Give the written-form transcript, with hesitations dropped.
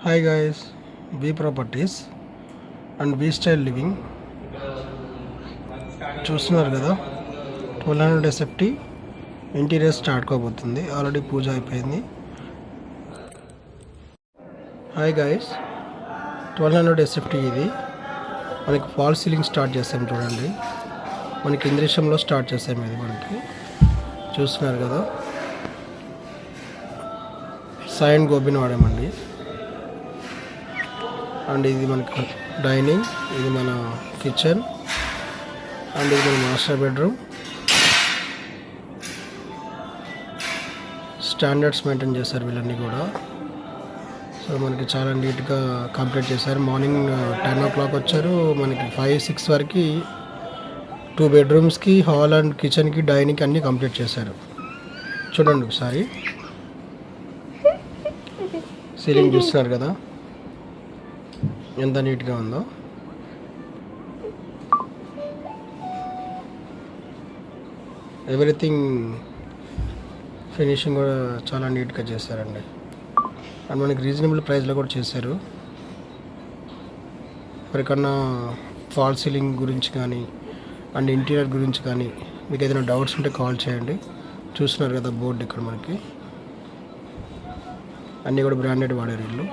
Hi guys, B properties and B style living చూస్తున్నారు కదా. 1200 SFT interior start కాబోతుంది. Already puja అయిపోయింది. హాయ్ గాయస్, 1200 SFT ఇది మనకి ఫాల్ సీలింగ్ స్టార్ట్ చేస్తాం. చూడండి, మనకి ఇంద్రిషంలో స్టార్ట్ చేసాం. ఇది మనకి చూస్తున్నారు కదా, సైన్ గోబిన్ వాడామండి. అండ్ ఇది మనకి డైనింగ్, ఇది మన కిచెన్, అండ్ ఇది మన మాస్టర్ బెడ్రూమ్. స్టాండర్డ్స్ మెయింటైన్ చేశారు వీళ్ళన్నీ కూడా. సో మనకి చాలా నీట్గా కంప్లీట్ చేశారు. మార్నింగ్ 10 o'clock వచ్చారు. మనకి 5-6 వరకు 2 bedrooms హాల్ అండ్ కిచెన్కి డైనింగ్కి అన్నీ కంప్లీట్ చేశారు. చూడండి ఒకసారి, సీలింగ్ చూస్తున్నారు కదా ఎంత నీట్గా ఉందో. ఎవ్రీథింగ్ ఫినిషింగ్ కూడా చాలా నీట్గా చేశారండి. అండ్ మనకి రీజనబుల్ ప్రైస్లో కూడా చేశారు. ఎవరికన్నా ఫాల్ సీలింగ్ గురించి కానీ అండ్ ఇంటీరియర్ గురించి కానీ మీకు ఏదైనా డౌట్స్ ఉంటే కాల్ చేయండి. చూస్తున్నారు కదా బోర్డు, ఇక్కడ మనకి అన్నీ కూడా బ్రాండెడ్ వాడారు వీళ్ళు.